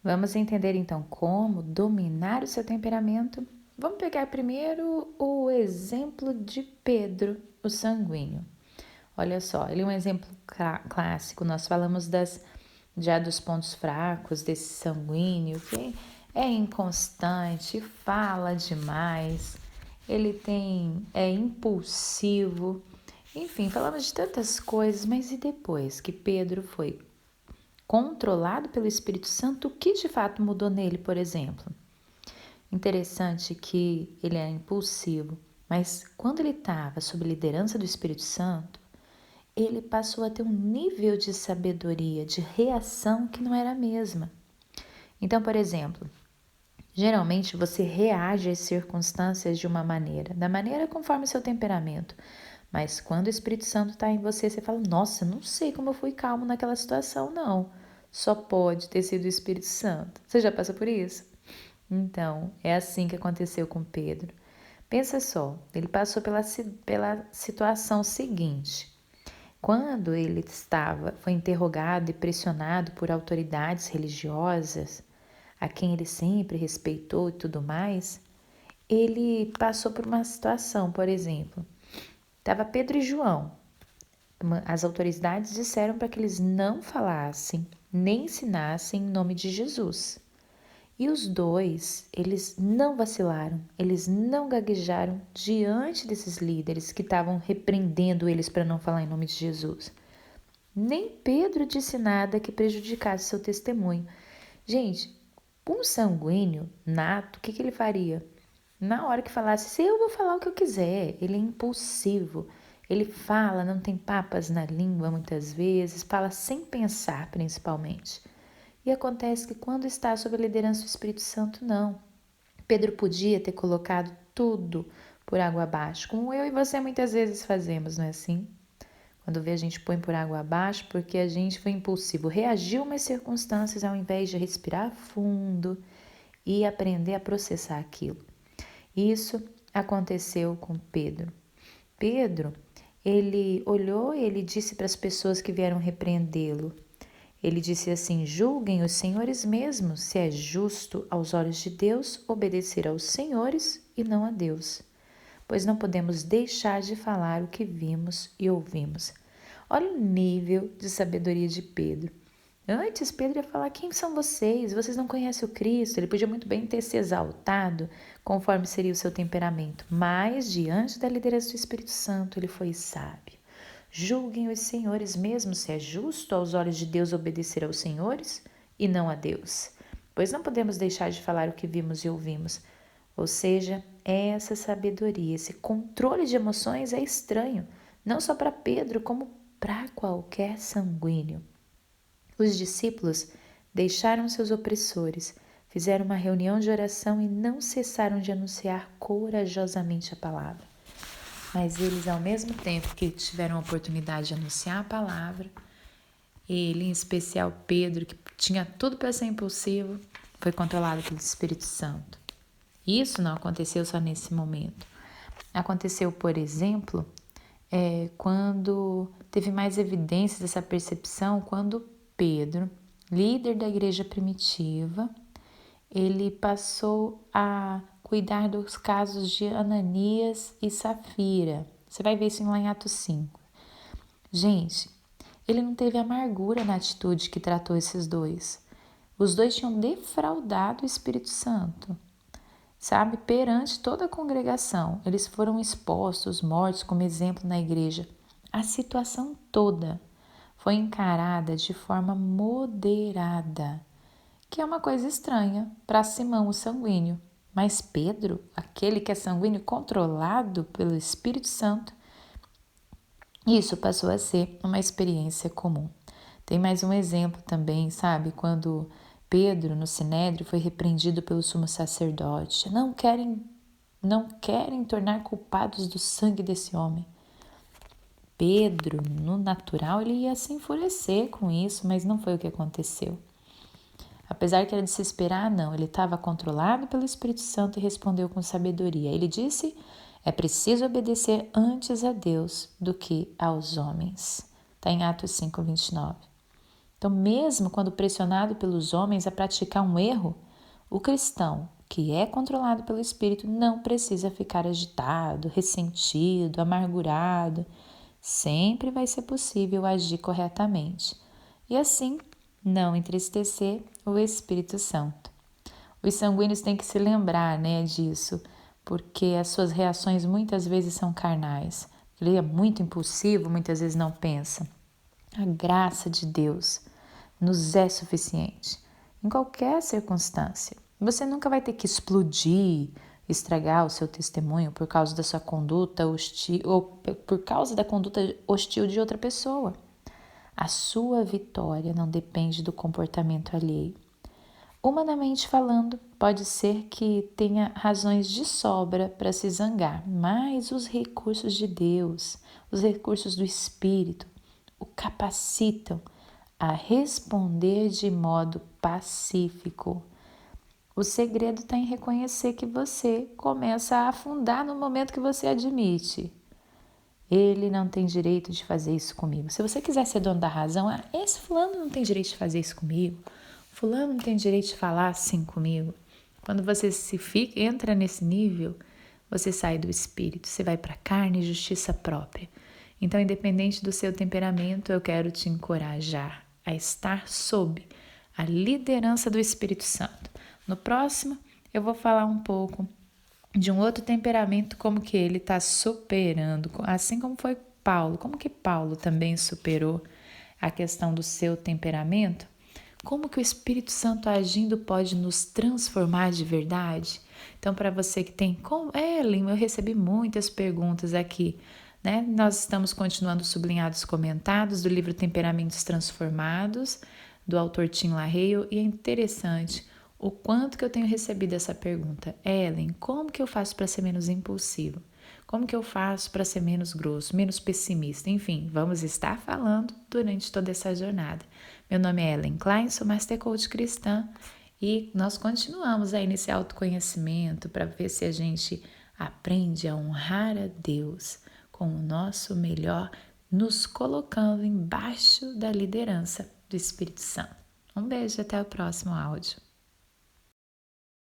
Vamos entender então como dominar o seu temperamento. Vamos pegar primeiro o exemplo de Pedro, o sanguíneo. Olha só, ele é um exemplo clássico. Nós falamos já dos pontos fracos desse sanguíneo, que é inconstante, fala demais, é impulsivo. Enfim, falamos de tantas coisas, mas e depois que Pedro foi controlado pelo Espírito Santo, o que de fato mudou nele, por exemplo? Interessante que ele é impulsivo, mas quando ele estava sob liderança do Espírito Santo, ele passou a ter um nível de sabedoria, de reação que não era a mesma. Então, por exemplo, geralmente você reage às circunstâncias de uma maneira, da maneira conforme o seu temperamento. Mas quando o Espírito Santo está em você, você fala, nossa, não sei como eu fui calmo naquela situação, não. Só pode ter sido o Espírito Santo. Você já passou por isso? Então, é assim que aconteceu com Pedro. Pensa só, ele passou pela situação seguinte. Quando ele foi interrogado e pressionado por autoridades religiosas, a quem ele sempre respeitou e tudo mais, ele passou por uma situação, por exemplo, estava Pedro e João. As autoridades disseram para que eles não falassem, nem ensinassem em nome de Jesus. E os dois, eles não vacilaram, eles não gaguejaram diante desses líderes que estavam repreendendo eles para não falar em nome de Jesus. Nem Pedro disse nada que prejudicasse seu testemunho. Gente, um sanguíneo nato, o que ele faria? Na hora que falasse, se eu vou falar o que eu quiser, ele é impulsivo, ele fala, não tem papas na língua muitas vezes, fala sem pensar principalmente. E acontece que quando está sob a liderança do Espírito Santo, não. Pedro podia ter colocado tudo por água abaixo, como eu e você muitas vezes fazemos, não é assim? Quando vê, a gente põe por água abaixo porque a gente foi impulsivo, reagiu a umas circunstâncias ao invés de respirar fundo e aprender a processar aquilo. Isso aconteceu com Pedro. Pedro, ele olhou e ele disse para as pessoas que vieram repreendê-lo. Ele disse assim: julguem os senhores mesmos se é justo aos olhos de Deus obedecer aos senhores e não a Deus, pois não podemos deixar de falar o que vimos e ouvimos. Olha o nível de sabedoria de Pedro. Antes, Pedro ia falar: quem são vocês? Vocês não conhecem o Cristo? Ele podia muito bem ter se exaltado, conforme seria o seu temperamento, mas diante da liderança do Espírito Santo, ele foi sábio. Julguem os senhores mesmo se é justo aos olhos de Deus obedecer aos senhores e não a Deus, pois não podemos deixar de falar o que vimos e ouvimos. Ou seja, essa sabedoria, esse controle de emoções é estranho, não só para Pedro, como para qualquer sanguíneo. Os discípulos deixaram seus opressores, fizeram uma reunião de oração e não cessaram de anunciar corajosamente a palavra. Mas eles, ao mesmo tempo que tiveram a oportunidade de anunciar a palavra, ele, em especial Pedro, que tinha tudo para ser impulsivo, foi controlado pelo Espírito Santo. Isso não aconteceu só nesse momento. Aconteceu, por exemplo, quando teve mais evidências dessa percepção, quando Pedro, líder da igreja primitiva, ele passou a cuidar dos casos de Ananias e Safira. Você vai ver isso lá em Atos 5. Gente, ele não teve amargura na atitude que tratou esses dois. Os dois tinham defraudado o Espírito Santo, sabe? Perante toda a congregação. Eles foram expostos, mortos como exemplo na igreja. A situação toda foi encarada de forma moderada, que é uma coisa estranha para Simão, o sanguíneo. Mas Pedro, aquele que é sanguíneo controlado pelo Espírito Santo, isso passou a ser uma experiência comum. Tem mais um exemplo também, sabe? Quando Pedro, no Sinédrio, foi repreendido pelo sumo sacerdote. Não querem tornar culpados do sangue desse homem. Pedro, no natural, ele ia se enfurecer com isso, mas não foi o que aconteceu. Apesar que era de se esperar, não, ele estava controlado pelo Espírito Santo e respondeu com sabedoria. Ele disse: é preciso obedecer antes a Deus do que aos homens. Está em Atos 5:29. Então, mesmo quando pressionado pelos homens a praticar um erro, o cristão, que é controlado pelo Espírito, não precisa ficar agitado, ressentido, amargurado. Sempre vai ser possível agir corretamente e assim não entristecer o Espírito Santo. Os sanguíneos têm que se lembrar, disso, porque as suas reações muitas vezes são carnais. Ele é muito impulsivo, muitas vezes não pensa. A graça de Deus nos é suficiente em qualquer circunstância. Você nunca vai ter que explodir, estragar o seu testemunho por causa da sua conduta hostil ou por causa da conduta hostil de outra pessoa. A sua vitória não depende do comportamento alheio. Humanamente falando, pode ser que tenha razões de sobra para se zangar, mas os recursos de Deus, os recursos do Espírito, o capacitam a responder de modo pacífico. O segredo está em reconhecer que você começa a afundar no momento que você admite. Ele não tem direito de fazer isso comigo. Se você quiser ser dono da razão, esse fulano não tem direito de fazer isso comigo. Fulano não tem direito de falar assim comigo. Quando você entra nesse nível, você sai do espírito, você vai para a carne e justiça própria. Então, independente do seu temperamento, eu quero te encorajar a estar sob a liderança do Espírito Santo. No próximo, eu vou falar um pouco de um outro temperamento, como que ele está superando, assim como foi Paulo, como que Paulo também superou a questão do seu temperamento, como que o Espírito Santo agindo pode nos transformar de verdade. Então, para você que tem, Ellen, eu recebi muitas perguntas aqui, Nós estamos continuando sublinhados comentados do livro Temperamentos Transformados, do autor Tim LaHaye, e é interessante o quanto que eu tenho recebido essa pergunta. Ellen, como que eu faço para ser menos impulsivo? Como que eu faço para ser menos grosso, menos pessimista? Enfim, vamos estar falando durante toda essa jornada. Meu nome é Ellen Klein, sou Master Coach cristã e nós continuamos aí nesse autoconhecimento para ver se a gente aprende a honrar a Deus com o nosso melhor, nos colocando embaixo da liderança do Espírito Santo. Um beijo, até o próximo áudio.